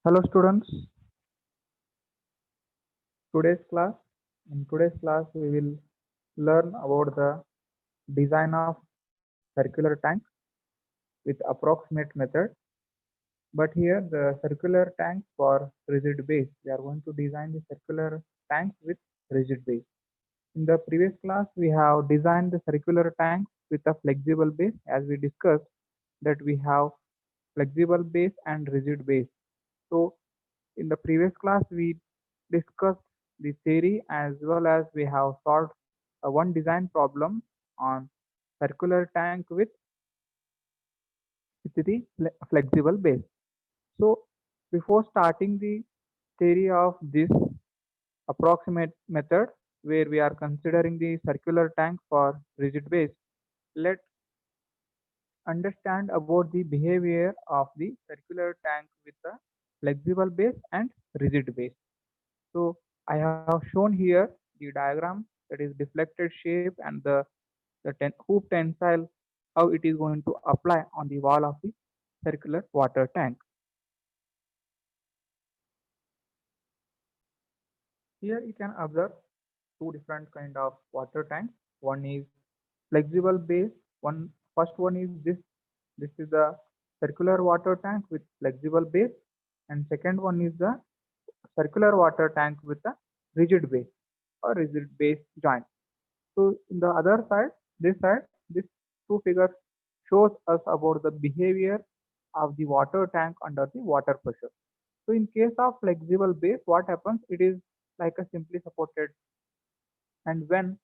Hello students, today's class. In today's class we will learn about the design of circular tank with approximate method. But here the circular tank for rigid base. We are going to design the circular tank with rigid base. In the previous class we have designed the circular tank with a flexible base as we discussed that we have flexible base and rigid base. So in the previous class, we discussed the theory as well as we have solved one design problem on circular tank with the flexible base. So before starting the theory of this approximate method where we are considering the circular tank for rigid base, let's understand about the behavior of the circular tank with a flexible base and rigid base. So I have shown here the diagram that is deflected shape and the hoop tensile, how it is going to apply on the wall of the circular water tank. Here you can observe two different kind of water tanks. One is flexible base. First one is this. This is the circular water tank with flexible base, and second one is the circular water tank with a rigid base or rigid base joint. So in the other side, this two figures shows us about the behavior of the water tank under the water pressure. So in case of flexible base, what happens? It is like a simply supported, and when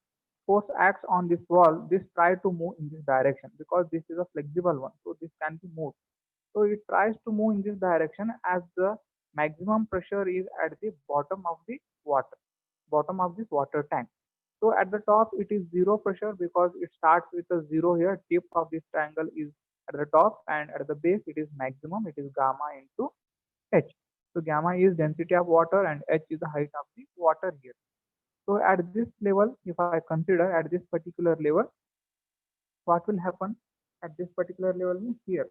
force acts on this wall, this try to move in this direction because this is a flexible one. So this can be moved. So it tries to move in this direction as the maximum pressure is at the bottom of the water, bottom of this water tank. So at the top it is zero pressure because it starts with a zero here. Tip of this triangle is at the top and at the base it is maximum. It is gamma into h. So gamma is density of water and h is the height of the water here. So at this level, if I consider at this particular level, what will happen at this particular level means here.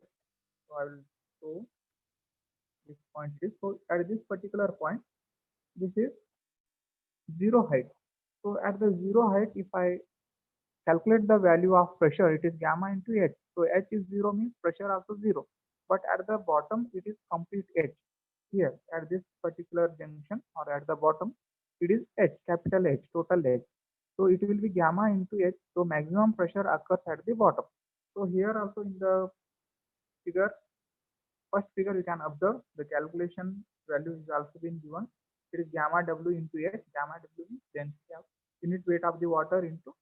So I will show this point is. So at this particular point, this is zero height. So at the zero height, if I calculate the value of pressure, it is gamma into h. So h is zero means pressure also zero. But at the bottom, it is complete h. Here at this particular junction or at the bottom, it is h, capital H, total h. So it will be gamma into h. So maximum pressure occurs at the bottom. So here also in the figure, first figure you can observe the calculation value is also been given. It is gamma W into H. Gamma W is density of unit weight of the water into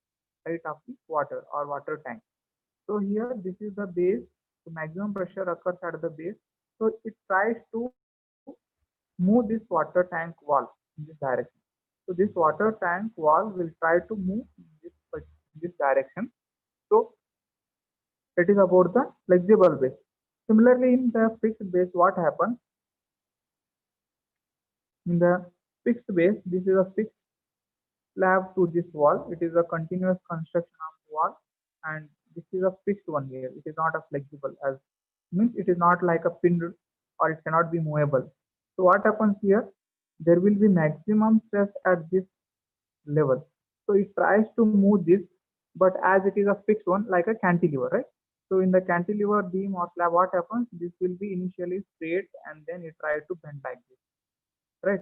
height of the water or water tank. So here this is the base. The maximum pressure occurs at the base. So it tries to move this water tank wall in this direction. So this water tank wall will try to move in this direction. So it is about the flexible base. Similarly, in the fixed base, what happens? In the fixed base, this is a fixed slab to this wall. It is a continuous construction of wall, and this is a fixed one here. It is not a flexible, as means it is not like a pin or it cannot be movable. So what happens here? There will be maximum stress at this level. So it tries to move this, but as it is a fixed one, like a cantilever, right? So in the cantilever beam or slab, what happens? This will be initially straight and then it tries to bend like this, right?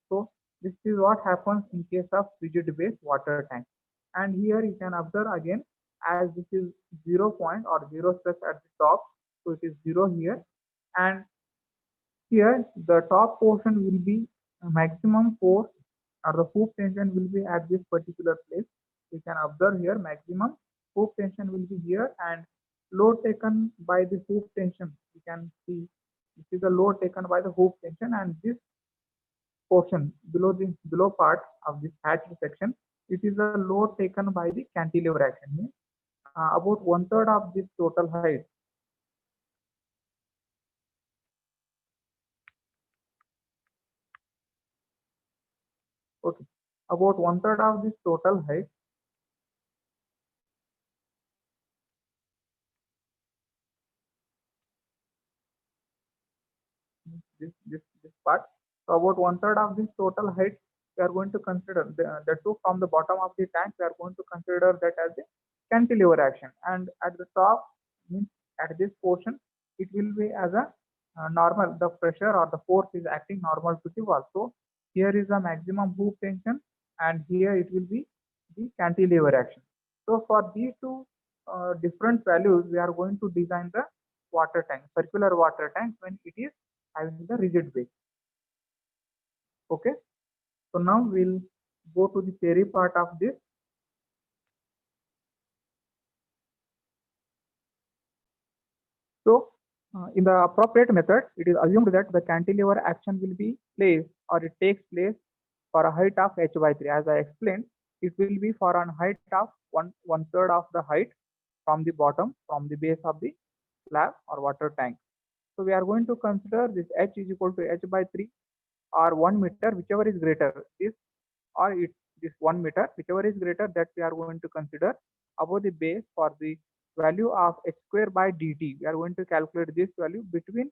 So this is what happens in case of rigid base water tank. And here you can observe again, as this is 0 point or zero stress at the top, so it is zero here, and here the top portion will be maximum force or the hoop tension will be at this particular place. You can observe here maximum hoop tension will be here, and load taken by the hoop tension, you can see this is the load taken by the hoop tension, and this portion below the below part of this hatched section, it is a load taken by the cantilever action here. About one third of this total height. Okay, about one third of this total height this part. So about one third of this total height we are going to consider the two from the bottom of the tank we are going to consider that as a cantilever action, and at the top means at this portion it will be as a normal, the pressure or the force is acting normal to the wall. So here is the maximum hoop tension and here it will be the cantilever action. So for these two different values we are going to design the water tank, circular water tank, when it is having the rigid base. Okay, so now we'll go to the theory part of this. So in the appropriate method, it is assumed that the cantilever action will be placed or it takes place for a height of h by 3. As I explained, it will be for a height of one third of the height from the bottom, from the base of the slab or water tank. So we are going to consider this h is equal to h by 3 or 1 meter, whichever is greater. This or it this 1 meter, whichever is greater, that we are going to consider above the base for the value of h square by dt. We are going to calculate this value between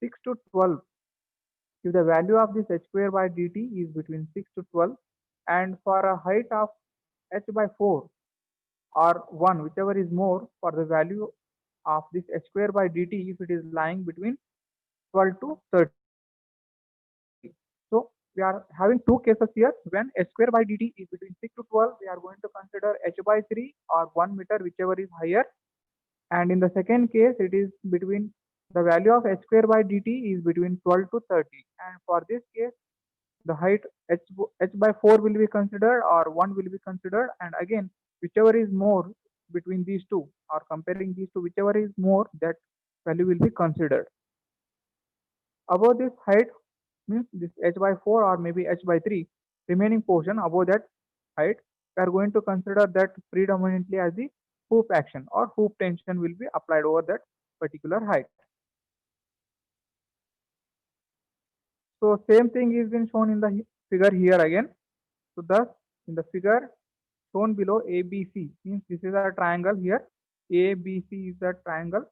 6 to 12. If the value of this h square by dt is between 6 to 12, and for a height of h by 4 or 1, whichever is more, for the value of this h square by dt, if it is lying between 12 to 30. So we are having two cases here. When h square by dt is between 6 to 12, we are going to consider h by 3 or 1 meter, whichever is higher. And in the second case, it is between the value of h square by dt is between 12 to 30. And for this case, the height h by 4 will be considered or 1 will be considered. And again, whichever is more between these two or comparing these two, whichever is more, that value will be considered. Above this height means this h by 4 or maybe h by 3 remaining portion above that height, we are going to consider that predominantly as the hoop action or hoop tension will be applied over that particular height. So same thing is been shown in the figure here again. So thus in the figure shown below, ABC means this is a triangle here. ABC is the triangle,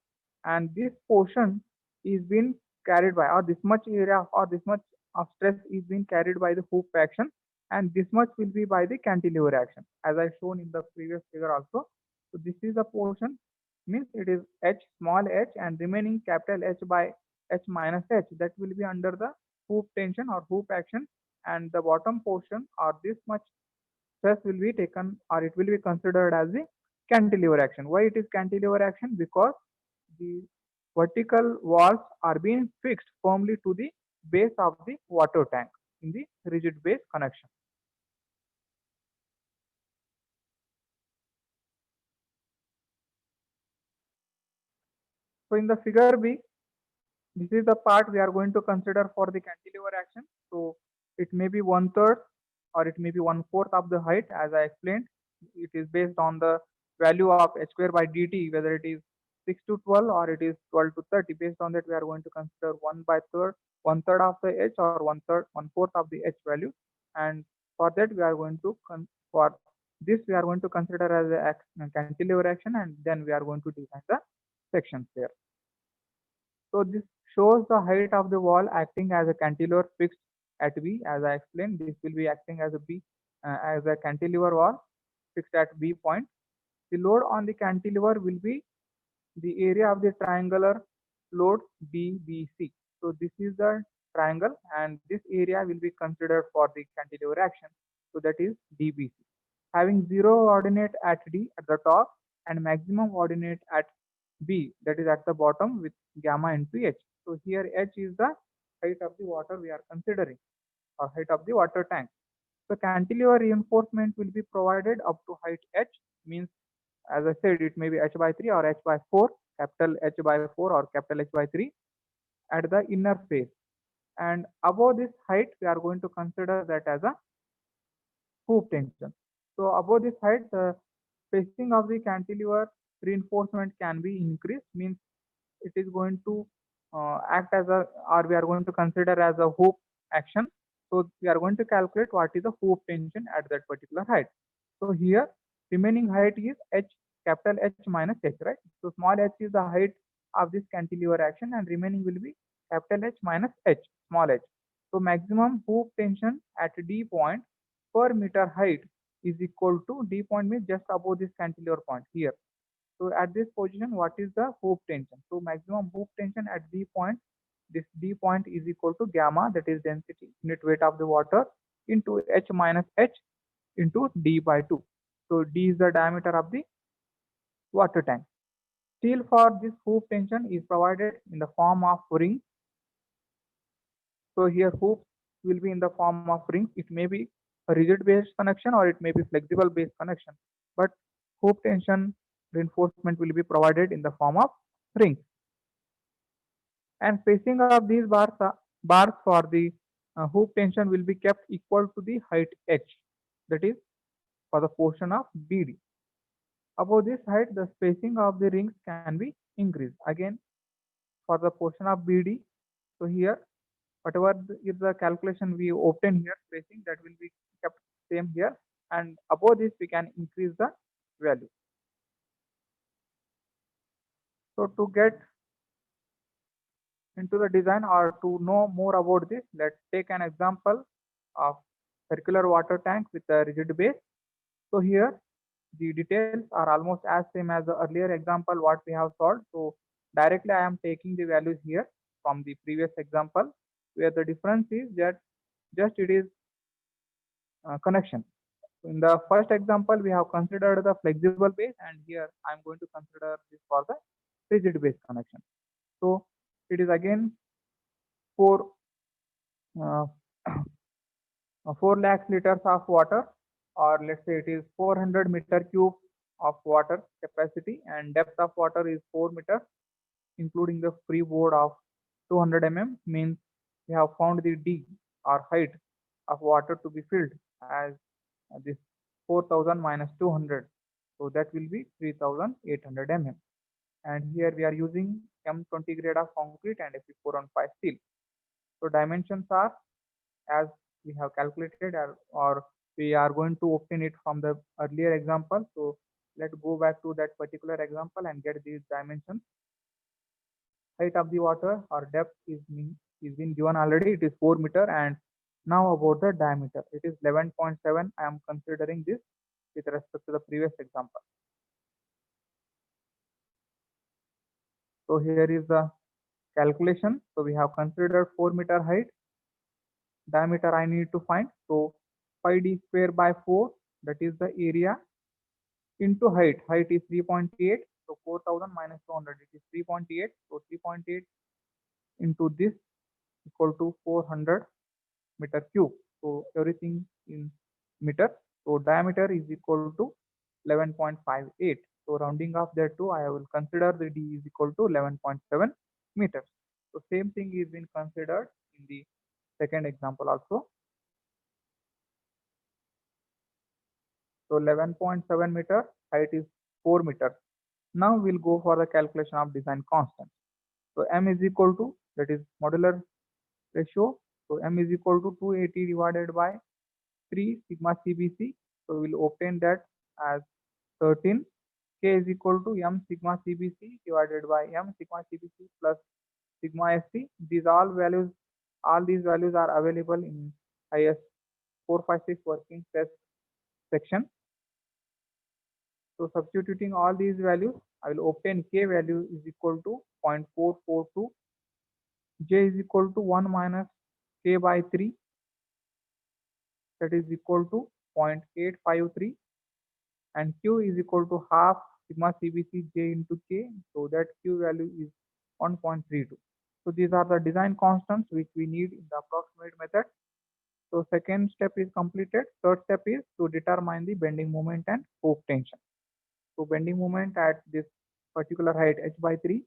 and this portion is being carried by, or this much area or this much of stress is being carried by the hoop action, and this much will be by the cantilever action, as I shown in the previous figure also. So this is the portion, means it is h small h and remaining capital H by h minus h, that will be under the hoop tension or hoop action, and the bottom portion or this much stress will be taken or it will be considered as the cantilever action. Why it is cantilever action? Because the vertical walls are being fixed firmly to the base of the water tank in the rigid base connection. So in the figure B, this is the part we are going to consider for the cantilever action. So it may be one third or it may be one fourth of the height, as I explained. It is based on the value of h square by dt, whether it is 6 to 12 or it is 12 to 30. Based on that, we are going to consider one third of the h or one fourth of the h value. And for that, we are going to for this we are going to consider as a cantilever action, and then we are going to design the sections there. So this shows the height of the wall acting as a cantilever fixed at B. As I explained, this will be acting as a B as a cantilever wall fixed at B point. The load on the cantilever will be the area of the triangular load DBC. So this is the triangle, and this area will be considered for the cantilever action. So that is DBC. Having zero ordinate at D at the top and maximum ordinate at B, that is at the bottom, with gamma into H. So here H is the height of the water we are considering, or height of the water tank. So cantilever reinforcement will be provided up to height H, means as I said, it may be H by 3 or H by 4, capital H by 4 or capital H by 3 at the inner face. And above this height, we are going to consider that as a hoop tension. So above this height, the spacing of the cantilever reinforcement can be increased, means it is going to act as a, or we are going to consider as a hoop action. So we are going to calculate what is the hoop tension at that particular height. So here remaining height is h, capital H minus h, right? So small h is the height of this cantilever action and remaining will be capital H minus H, small h. So maximum hoop tension at D point per meter height is equal to D point means just above this cantilever point here. So at this position, what is the hoop tension? So maximum hoop tension at D point, this D point is equal to gamma, that is density, unit weight of the water, into H minus H into D by 2. So D is the diameter of the water tank. Steel for this hoop tension is provided in the form of rings. So here hoop will be in the form of rings. It may be a rigid based connection or it may be flexible based connection. But hoop tension reinforcement will be provided in the form of rings. And spacing of these bars for the hoop tension will be kept equal to the height h, that is for the portion of BD. Above this height, the spacing of the rings can be increased. Again, for the portion of BD, so here whatever is the calculation we obtain here, spacing that will be kept same here, and above this we can increase the value. So to get into the design or to know more about this, let's take an example of circular water tank with a rigid base. So here the details are almost as same as the earlier example what we have solved. So directly I am taking the values here from the previous example, where the difference is that just it is connection. In the first example, we have considered the flexible base, and here I am going to consider this for the rigid base connection. So it is again 4 uh, 4 lakhs liters of water, or let's say it is 400 meter cube of water capacity, and depth of water is 4 meters, including the freeboard of 200 mm, means we have found the D or height of water to be filled as this 4000 minus 200. So that will be 3800 mm. And here we are using M20 grade of concrete and Fe415 steel. So dimensions are as we have calculated, or we are going to obtain it from the earlier example. So let's go back to that particular example and get these dimensions. Height of the water or depth is been given already. It is 4 meter, and now about the diameter. It is 11.7. I am considering this with respect to the previous example. So here is the calculation. So we have considered 4 meter height. Diameter I need to find. So pi d square by 4, that is the area, into height. Height is 3.8. So 4000 minus 200, it is 3.8. So 3.8 into this equal to 400 meter cube. So everything in meter. So diameter is equal to 11.58. So rounding off there too, I will consider the D is equal to 11.7 meters. So same thing is been considered in the second example also. So 11.7 meter, height is 4 meters. Now we'll go for the calculation of design constant. So M is equal to, that is modular ratio. So M is equal to 280 divided by 3 sigma CBC. So we'll obtain that as 13. K is equal to M sigma CBC divided by M sigma CBC plus sigma SC. All these values are available in IS 456 working test section. So substituting all these values, I will obtain K value is equal to 0.442. J is equal to 1 minus K by 3, that is equal to 0.853, and Q is equal to half sigma CBC J into K, so that Q value is 1.32. So these are the design constants which we need in the approximate method. So second step is completed. Third step is to determine the bending moment and hoop tension. So bending moment at this particular height h by 3,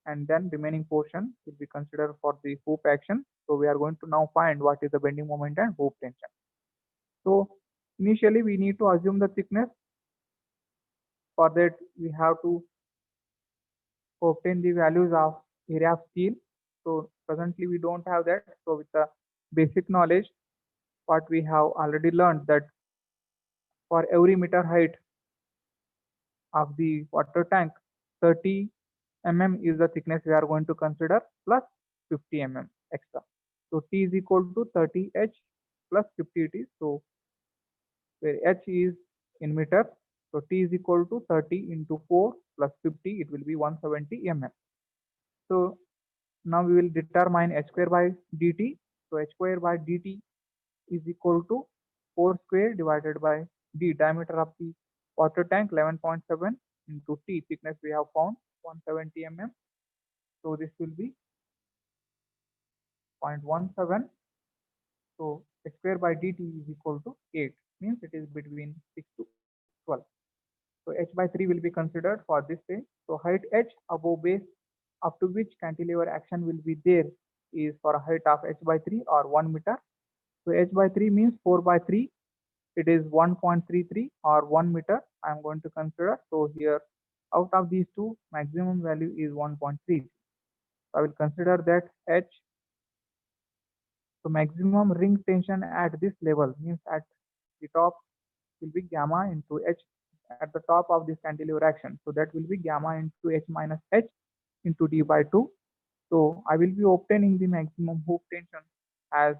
and then remaining portion will be considered for the hoop action. So we are going to now find what is the bending moment and hoop tension. So initially we need to assume the thickness. For that we have to obtain the values of area of steel. So presently we don't have that. So with the basic knowledge, what we have already learned, that for every meter height of the water tank, 30 mm is the thickness we are going to consider, plus 50 mm extra. So T is equal to 30H plus 50 it is. So where H is in meter, so T is equal to 30 into 4 plus 50, it will be 170 mm. So now we will determine H square by dt. So H square by dt is equal to 4 square divided by d, diameter of the water tank 11.7 into T, thickness we have found 170 mm. So this will be 0.17. So H square by dt is equal to 8, means it is between 6 to 12. So H by 3 will be considered for this way. So height H above base up to which cantilever action will be there is for a height of H by 3 or 1 meter. So H by 3 means 4 by 3. It is 1.33 or 1 meter. I am going to consider. So here out of these two, maximum value is 1.3. So I will consider that H. So maximum ring tension at this level means at the top will be gamma into H at the top of this cantilever action. So that will be gamma into H minus H into D by 2. So I will be obtaining the maximum hoop tension as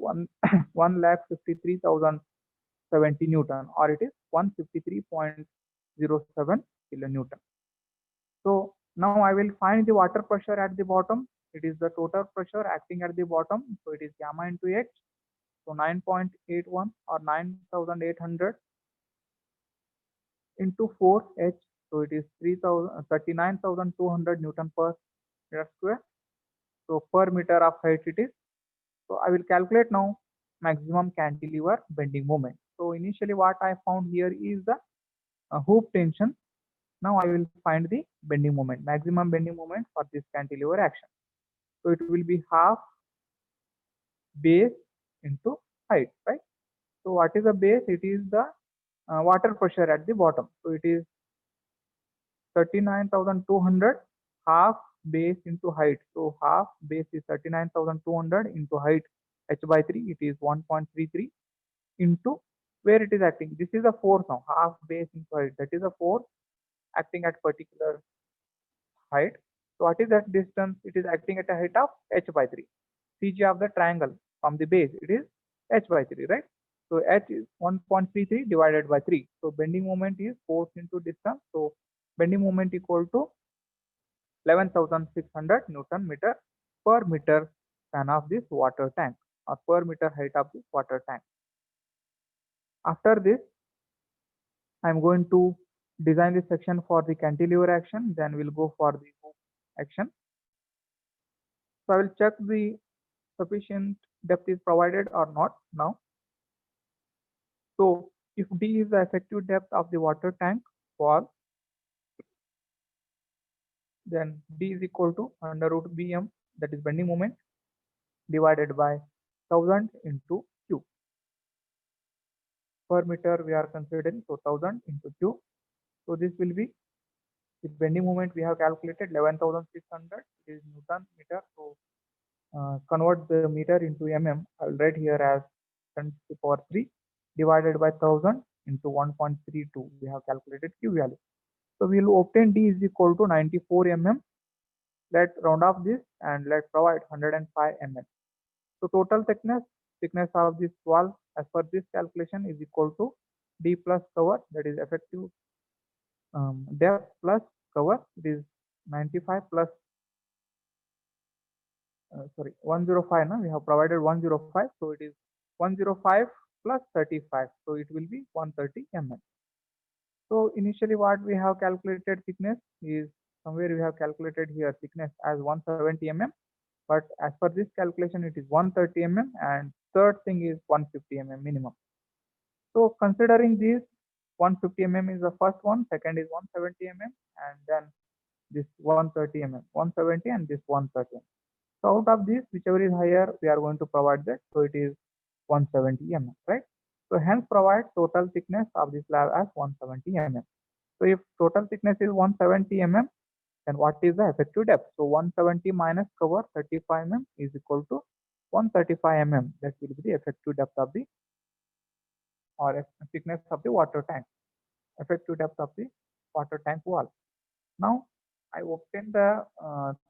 1,53,070 Newton, or it is 153.07 kilonewton. So now I will find the water pressure at the bottom. It is the total pressure acting at the bottom. So it is gamma into H. So 9.81 or 9,800 into 4H. So it is 39,200 Newton per meter square. So per meter of height it is. So I will calculate now maximum cantilever bending moment. So initially what I found here is the hoop tension. Now I will find the bending moment, maximum bending moment for this cantilever action. So it will be half base into height, right? So what is the base? It is the water pressure at the bottom. So it is 39,200 half base into height. So half base is 39,200 into height H by 3. It is 1.33 into where it is acting. This is a force now. Half base into height. That is a force acting at particular height. So what is that distance? It is acting at a height of H by 3. CG of the triangle from the base, it is H by 3, right? So H is 1.33 divided by 3. So bending moment is force into distance. So bending moment equal to 11,600 Newton meter per meter span of this water tank or per meter height of this water tank. After this, I am going to design this section for the cantilever action. Then we'll go for the hoop action. So I will check the sufficient depth is provided or not now. So if D is the effective depth of the water tank wall, then D is equal to under root Bm, that is bending moment, divided by 1000 into Q. Per meter we are considering, so 1000 into Q. So this will be the bending moment we have calculated 11,600 is Newton meter. So convert the meter into mm. I will write here as 10 to the power 3 divided by 1000 into 1.32. We have calculated Q value. So we will obtain D is equal to 94 mm. Let's round off this and let's provide 105 mm. So total thickness of this wall as per this calculation is equal to D plus cover, that is effective depth plus cover. It is 95 plus 105. Now we have provided 105, so it is 105 plus 35, so it will be 130 mm. So initially what we have calculated thickness is somewhere we have calculated here thickness as 170 mm, but as per this calculation it is 130 mm, and third thing is 150 mm minimum. So considering this, 150 mm is the first one, second is 170 mm, and then this 130 mm, 170 and this 130 mm. So out of this, whichever is higher, we are going to provide that. So it is 170 mm, right? So hence provide total thickness of this slab as 170 mm. So if total thickness is 170 mm, then what is the effective depth? So 170 minus cover 35 mm is equal to 135 mm. That will be the effective depth of the or thickness of the water tank. Effective depth of the water tank wall. Now I obtain the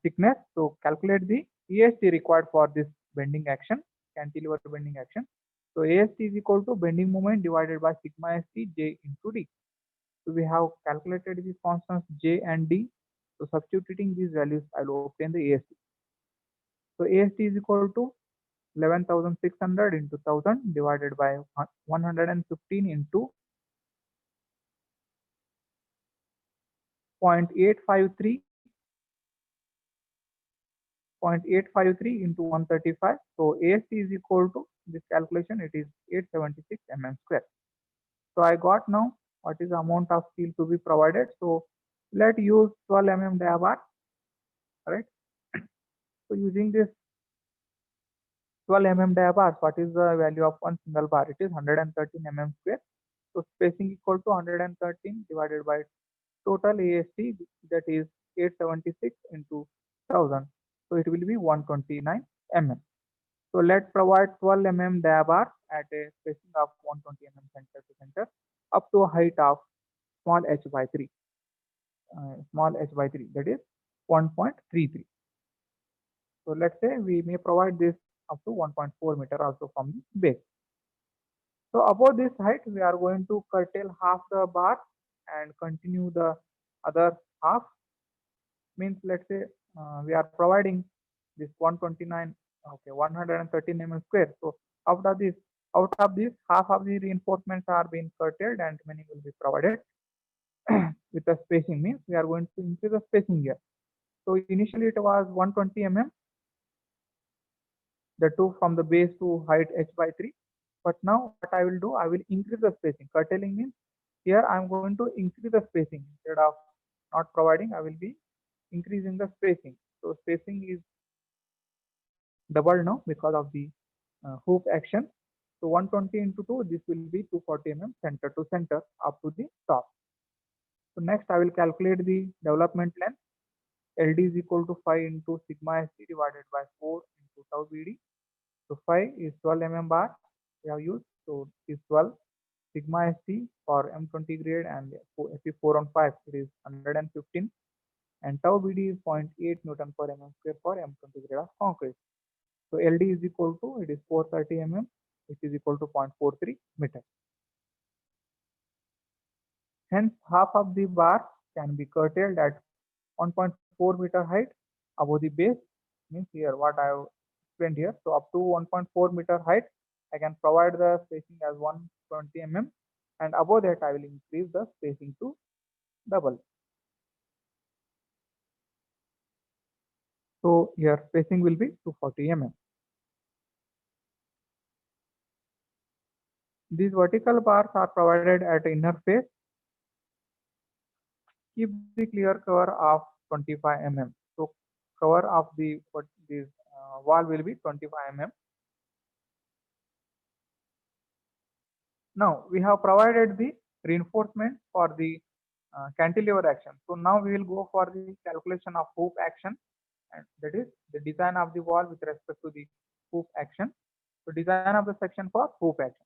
thickness. So calculate the EST required for this bending action, cantilever bending action. So AST is equal to bending moment divided by sigma st J into D. So we have calculated these constants J and D. So substituting these values, I will obtain the AST. So AST is equal to 11,600 into 1000 divided by 115 into 0.853 0.853 into 135. So AST is equal to this calculation, it is 876 mm square. So I got now what is the amount of steel to be provided. So let's use 12 mm dia bar, right? So using this 12 mm dia bars, what is the value of one single bar? It is 113 mm square. So spacing equal to 113 divided by total AST, that is 876 into 1000. So it will be 129 mm. So let's provide 12 mm dia bar at a spacing of 120 mm center to center up to a height of small h by 3, that is 1.33. So let's say we may provide this up to 1.4 meter also from the base. So above this height, we are going to curtail half the bar and continue the other half. Means let's say we are providing this 129, okay, 113 mm square. So out of this, half of the reinforcements are being curtailed and many will be provided with the spacing. Means we are going to increase the spacing here. So initially it was 120 mm, the two from the base to height h by 3. But now what I will do, I will increase the spacing. Curtailing means here I am going to increase the spacing. Instead of not providing, I will be increasing the spacing. So spacing is double now because of the hoop action. So 120 into 2, this will be 240 mm center to center up to the top. So next I will calculate the development length. LD is equal to 5 into sigma ST divided by 4 into tau BD. So 5 is 12 mm bar we have used. So is 12 sigma ST for M20 grade and Fe4 on 5 it is 115 and tau BD is 0.8 Newton per mm square for M20 grade of concrete. So LD is equal to, it is 430 mm, which is equal to 0.43 meter. Hence half of the bar can be curtailed at 1.4 meter height above the base. Means here what I have explained here. So up to 1.4 meter height, I can provide the spacing as 120 mm, and above that I will increase the spacing to double. So here spacing will be 240 mm. These vertical bars are provided at inner face. Keep the clear cover of 25 mm. So cover of the this wall will be 25 mm. Now we have provided the reinforcement for the cantilever action. So now we will go for the calculation of hoop action, and that is the design of the wall with respect to the hoop action. So design of the section for hoop action.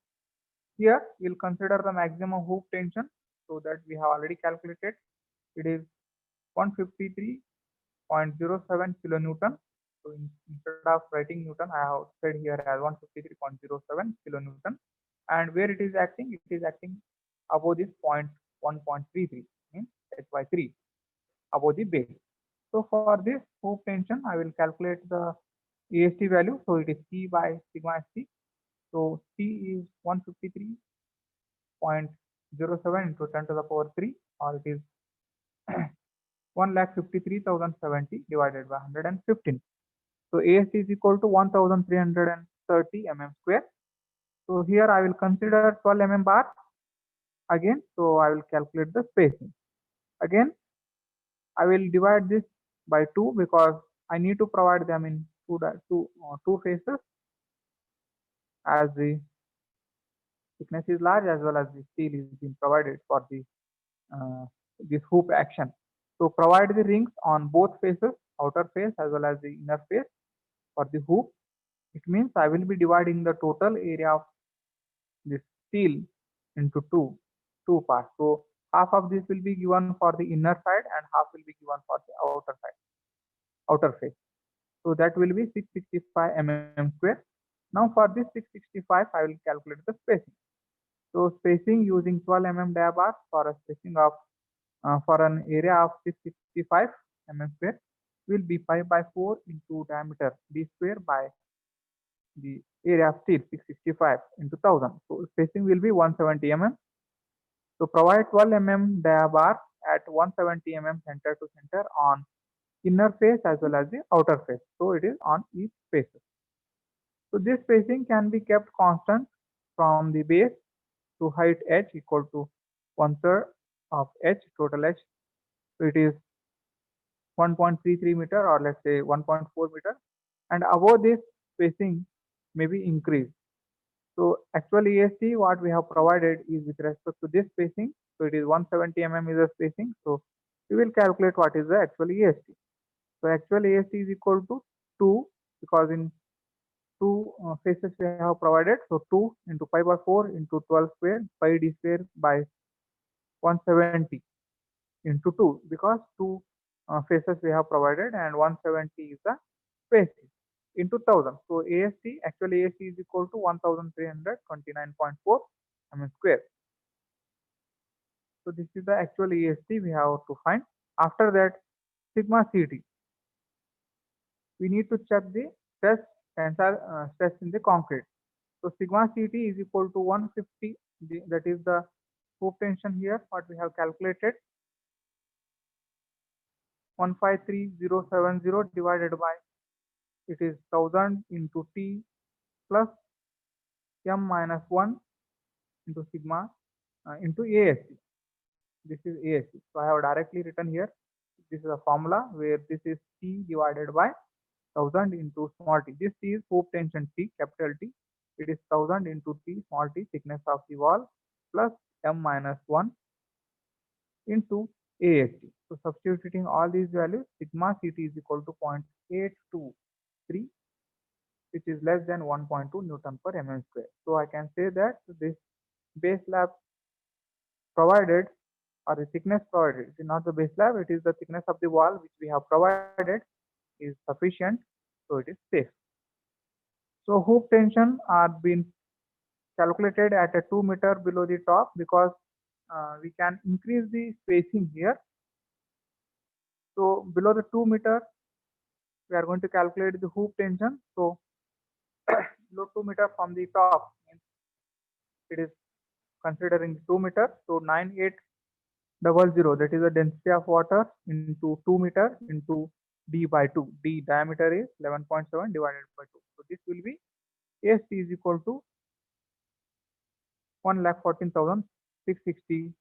Here we will consider the maximum hoop tension. So that we have already calculated. It is 153.07 kilonewton. So instead of writing Newton, I have said here as 153.07 kilonewton. And where it is acting above this point 1.33, means h by 3 above the base. So for this hoop tension, I will calculate the AST value. So it is T by sigma ST. So T is 153.07 into 10 to the power 3, or it is 1,53,070 divided by 115. So AST is equal to 1,330 mm square. So here I will consider 12 mm bar again. So I will calculate the spacing. Again, I will divide this by 2 because I need to provide them in two phases, as the thickness is large as well as the steel is being provided for the this hoop action. So provide the rings on both faces, outer face as well as the inner face for the hoop. It means I will be dividing the total area of this steel into two parts. So half of this will be given for the inner side and half will be given for the outer side, outer face. So that will be 665 mm square. Now for this 665, I will calculate the spacing. So spacing using 12 mm bar for a spacing of for an area of 665 mm square will be pi by 4 into diameter d square by the area of steel 665 into 1000. So spacing will be 170 mm. So provide 12 mm dia bar at 170 mm center to center on inner face as well as the outer face. So it is on each face. So this spacing can be kept constant from the base to height h equal to one third of h total h. So it is 1.33 meter or let's say 1.4 meter, and above this spacing may be increased. So actual EST what we have provided is with respect to this spacing. So it is 170 mm is the spacing. So we will calculate what is the actual EST. So actual EST is equal to 2 because in two faces we have provided. So 2 into pi by 4 into 12 square pi d square by 170 into 2 because two faces we have provided and 170 is the spaces into 1000. So AST actual AST is equal to 1329.4 mm square. So this is the actual AST we have to find. After that, sigma CT. We need to check the stress tensile stress in the concrete. So sigma CT is equal to 150. That is the hoop tension here. What we have calculated 153070 divided by it is 1000 into T plus m minus 1 into sigma into ASC. This is ASC. So I have directly written here. This is a formula where this is T divided by 1000 into small t. This T is hoop tension T, capital T. It is 1000 into T, small t, thickness of the wall plus m minus 1 into AST. So substituting all these values, sigma CT is equal to 0.823, which is less than 1.2 Newton per mm square. So I can say that this base slab provided or the thickness provided, it is not the base slab, it is the thickness of the wall which we have provided is sufficient, so it is safe. So hoop tension are being calculated at a 2 meter below the top because we can increase the spacing here. So below the 2 meter, we are going to calculate the hoop tension. So below 2 meter from the top, it is considering 2 meter. So 9800, that is the density of water into 2 meter into d by 2. D diameter is 11.7 divided by 2. So this will be AST is equal to 1,14,660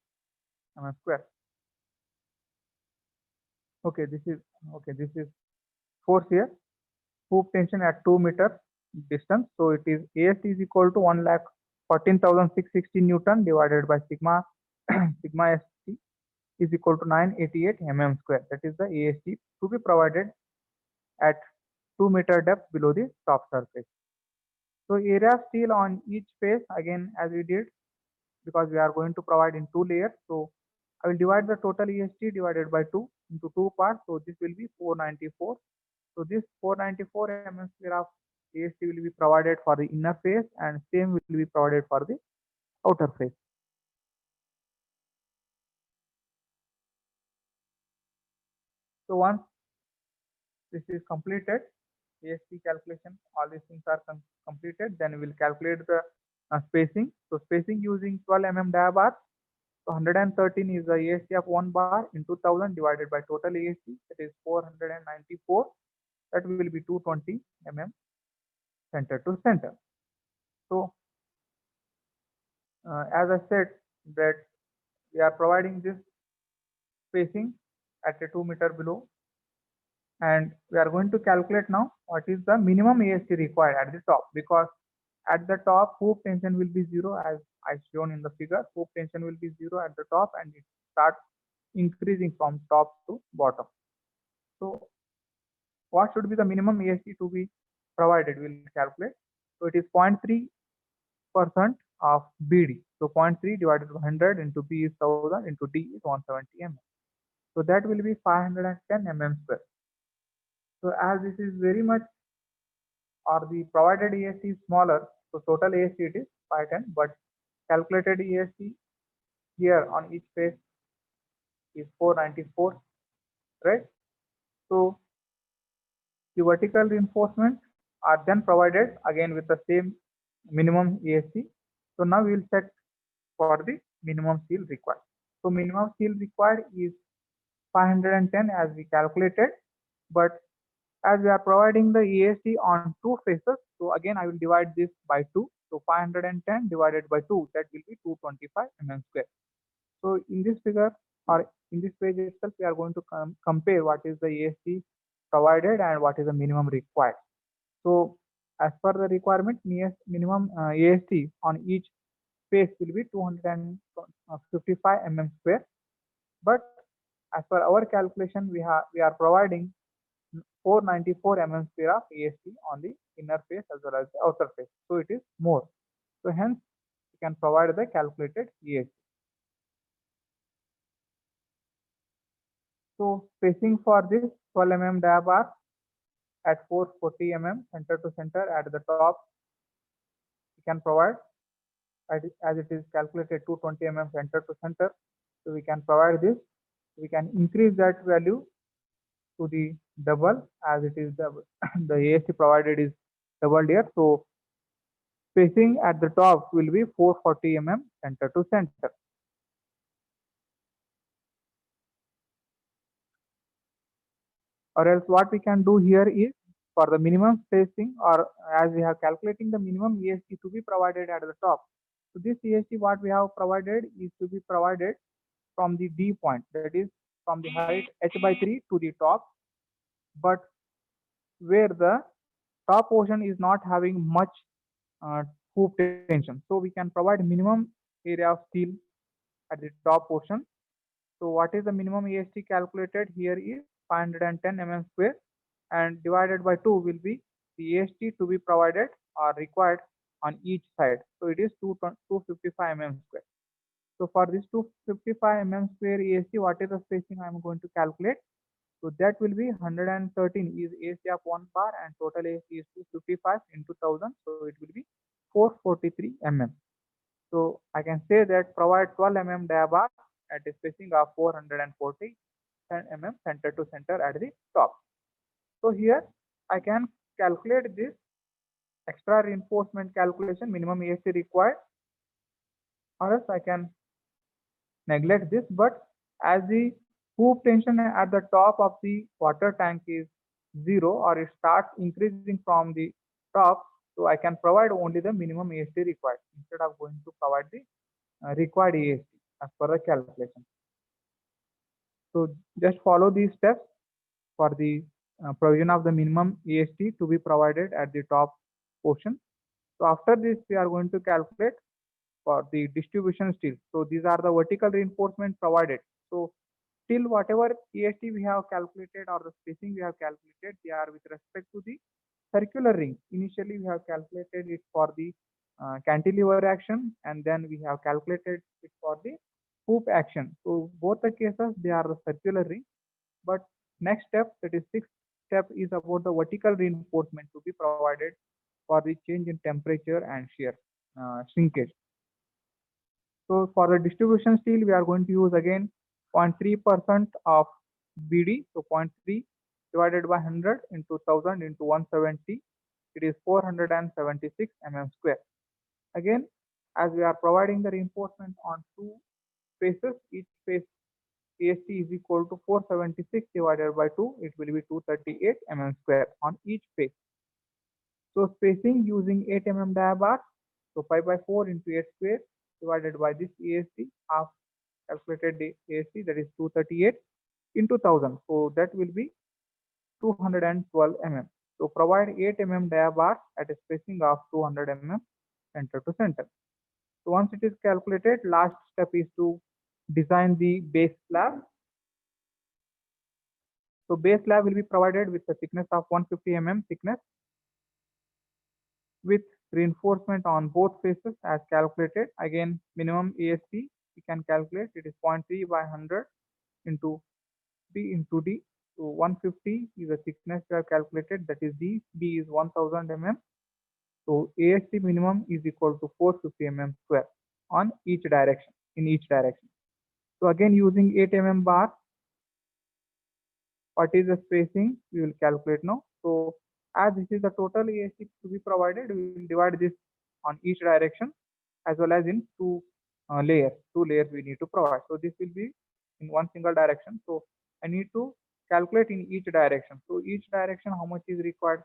mm square. Okay, this is force here. Hoop tension at 2 meter distance. So it is AST is equal to 1,14,660 Newton divided by sigma sigma ST is equal to 988 mm square. That is the AST to be provided at 2 meter depth below the top surface. So area of steel on each face again as we did because we are going to provide in two layers. So I will divide the total EST divided by 2 into two parts. So this will be 494. So this 494 mm square of AST will be provided for the inner face and same will be provided for the outer face. So once this is completed, AST calculation, all these things are completed, then we will calculate the spacing. So spacing using 12 mm dia bar. So 113 is the AST of one bar into 1000 divided by total AST, that is 494. That will be 220 mm center to center. So as I said that we are providing this spacing at a 2 meter below, and we are going to calculate now what is the minimum AST required at the top, because at the top hoop tension will be 0 as I shown in the figure. Hoop tension will be 0 at the top and it starts increasing from top to bottom. So what should be the minimum AST to be provided? We will calculate. So it is 0.3% of BD. So 0.3 divided by 100 into B is 1000 into D is 170 mm. So that will be 510 mm square. So as this is very much, or the provided ESC is smaller, so total ESC it is 510, but calculated ESC here on each face is 494, right? So the vertical reinforcement are then provided again with the same minimum ESC. So now we will check for the minimum steel required. So minimum steel required is 510 as we calculated, but as we are providing the ESC on two faces, so again I will divide this by 2. So 510 divided by 2, that will be 225 mm square. So in this figure, or in this page itself, we are going to compare what is the ESC provided and what is the minimum required. So as per the requirement, minimum ESC on each face will be 255 mm square. But as per our calculation, we are providing 494 mm square of ESC on the inner face as well as the outer face. So it is more. So hence we can provide the calculated ESC. So spacing for this 12 mm dia bar at 440 mm center to center at the top, we can provide as it is calculated 220 mm center to center. So we can provide this. We can increase that value to the double as it is the ESC provided is doubled here. So spacing at the top will be 440 mm center to center. Or else what we can do here is for the minimum spacing, or as we have calculating the minimum ESC to be provided at the top. So this ESC what we have provided is to be provided from the D point, that is from the height h by 3 to the top, but where the top portion is not having much hoop tension. So we can provide minimum area of steel at the top portion. So what is the minimum EST calculated here is 510 mm square, and divided by 2 will be the EST to be provided or required on each side. So it is 255 mm square. So for this 255 mm square EST, what is the spacing I am going to calculate? So that will be 113 is EST of one bar, and total EST is 255 into 1000. So it will be 443 mm. So I can say that provide 12 mm dia bar at a spacing of 440 mm center to center at the top. So here I can calculate this extra reinforcement calculation minimum ESC required, or else I can neglect this. But as the hoop tension at the top of the water tank is zero, or it starts increasing from the top, so I can provide only the minimum ESC required instead of going to provide the required ESC as per the calculation. So just follow these steps for the provision of the minimum EST to be provided at the top portion. So after this, we are going to calculate for the distribution steel. So these are the vertical reinforcement provided. So still whatever EST we have calculated or the spacing we have calculated, they are with respect to the circular ring. Initially we have calculated it for the cantilever action, and then we have calculated it for the hoop action. So both the cases they are the circular ring, but next step, that is sixth step, is about the vertical reinforcement to be provided for the change in temperature and shear shrinkage. So for the distribution steel, we are going to use again 0.3% of BD. So 0.3 divided by 100 into 1000 into 170. It is 476 mm square. Again, as we are providing the reinforcement on two faces, each face EST is equal to 476 divided by 2. It will be 238 mm square on each face. So spacing using 8 mm dia bar. So 5 by 4 into 8 square divided by this EST, half calculated the EST, that is 238 into 1000. So that will be 212 mm. So provide 8 mm dia bar at a spacing of 200 mm center to center. So once it is calculated, last step is to design the base slab. So base slab will be provided with a thickness of 150 mm thickness with reinforcement on both faces as calculated. Again, minimum EST we can calculate, it is 0.3 by 100 into D into D. So 150 is the thickness we have calculated, that is D. B is 1000 mm. So AST minimum is equal to 450 mm square on each direction, in each direction. So again, using 8 mm bar, what is the spacing we will calculate now. So as this is the total AST to be provided, we will divide this on each direction as well as in layers. Two layers we need to provide. So this will be in one single direction. So I need to calculate in each direction. So each direction how much is required,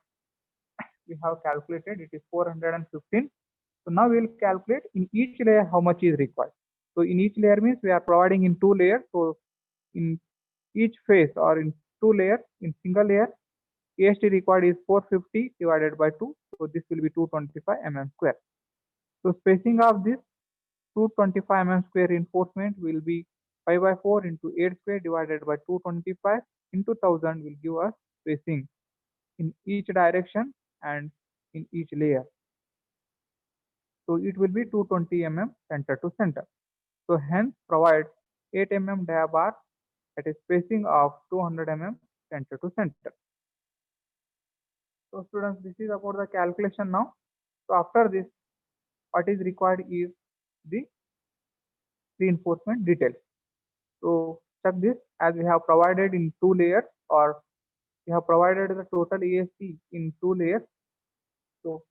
we have calculated, it is 415. So now we will calculate in each layer how much is required. So in each layer means we are providing in two layers. So in each face or in two layers, in single layer, AST required is 450 divided by 2. So this will be 225 mm square. So spacing of this 225 mm square reinforcement will be 5 by 4 into 8 square divided by 225 into 1000 will give us spacing in each direction and in each layer. So it will be 220 mm center to center. So hence provide 8 mm dia bar at a spacing of 200 mm center to center. So students, this is about the calculation now. So after this, what is required is the reinforcement details. So check this, as we have provided in two layers, or we have provided the total AST in two layers. So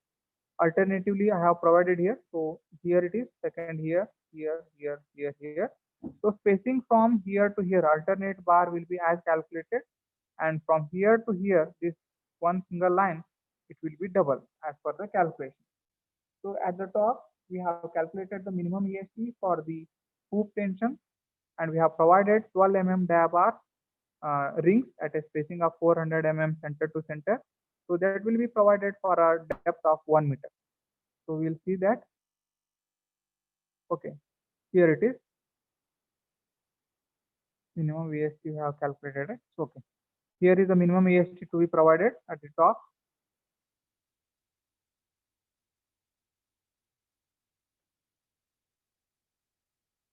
alternatively I have provided here. So here it is, second here, here. So spacing from here to here, alternate bar will be as calculated, and from here to here, this one single line, it will be double as per the calculation. So at the top, we have calculated the minimum EST for the hoop tension, and we have provided 12 mm dia bar rings at a spacing of 400 mm center to center. So that will be provided for a depth of 1 meter. So we'll see that. Okay, here it is. Minimum EST we have calculated it. Okay. Here is the minimum EST to be provided at the top.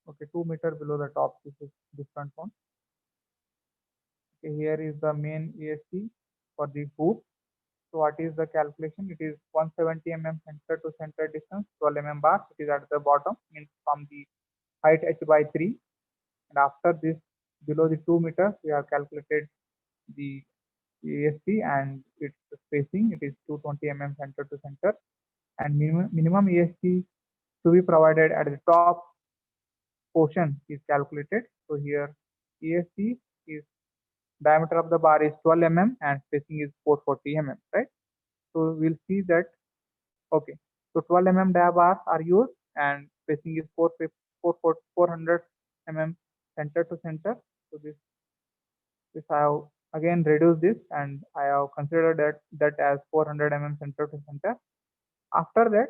Okay, 2 meter below the top. This is different one. Okay, here is the main EST for the hoop. So what is the calculation? It is 170 mm center to center distance, 12 mm bar. It is at the bottom, means from the height h by 3. And after this, below the 2 meters, we have calculated the EST and its spacing. It is 220 mm center to center. And minimum EST to be provided at the top portion is calculated. So here EST is diameter of the bar is 12 mm and spacing is 440 mm, right? So we'll see that. Okay, so 12 mm dia bars are used and spacing is 400 mm center to center. So this I have again reduced this and I have considered that as 400 mm center to center. After that,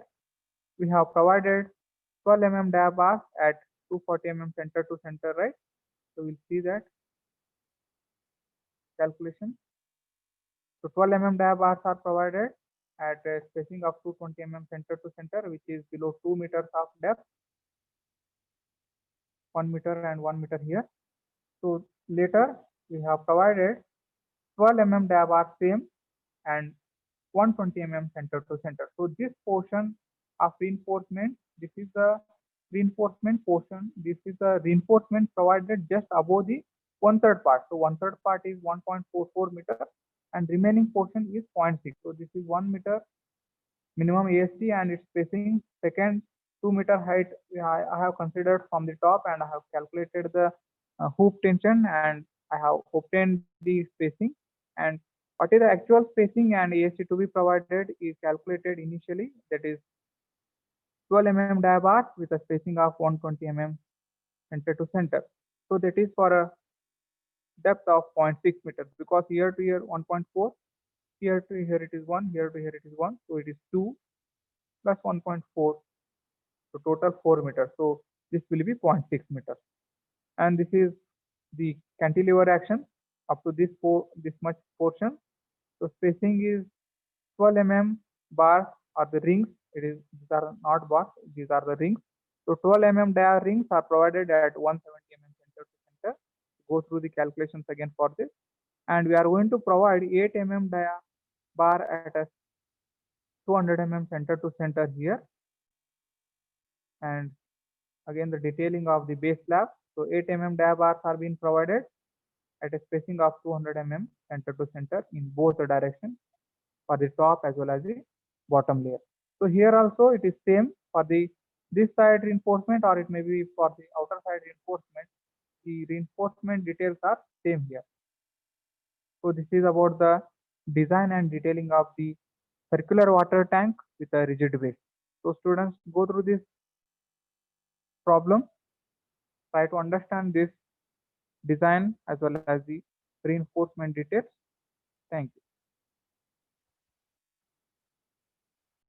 we have provided 12 mm dia bars at 240 mm center to center, right? So we'll see that calculation. So 12 mm dia bars are provided at a spacing of 220 mm center to center, which is below 2 meters of depth, 1 meter and 1 meter here. So later we have provided 12 mm dia bar same and 120 mm center to center. So this portion of reinforcement, this is the reinforcement portion. This is the reinforcement provided just above the 1/3 part. So 1/3 part is 1.44 meter and remaining portion is 0.6. So this is 1 meter minimum AST and its spacing. Second, 2 meter height I have considered from the top, and I have calculated the hoop tension and I have obtained the spacing. And what is the actual spacing and AST to be provided is calculated initially, that is 12 mm dia bar with a spacing of 120 mm center to center. So that is for a depth of 0.6 meters, because here to here 1.4, here to here it is 1, here to here it is 1, so it is 2 plus 1.4, so total 4 meters. So this will be 0.6 meters, and this is the cantilever action up to this much portion. So spacing is 12 mm bars are the rings. These are not bars, these are the rings. So 12 mm dia rings are provided at 170 mm center to center. Go through the calculations again for this. and we are going to provide 8 dia bar at a 200 center to center here, and again the detailing of the base slab. So 8 dia bars are being provided at a spacing of 200 center to center in both the directions for the top as well as the bottom layer. So here also it is same for the this side reinforcement, or it may be for the outer side reinforcement. The reinforcement details are same here. So this is about the design and detailing of the circular water tank with a rigid base. So students, go through this problem, try to understand this design as well as the reinforcement details. Thank you.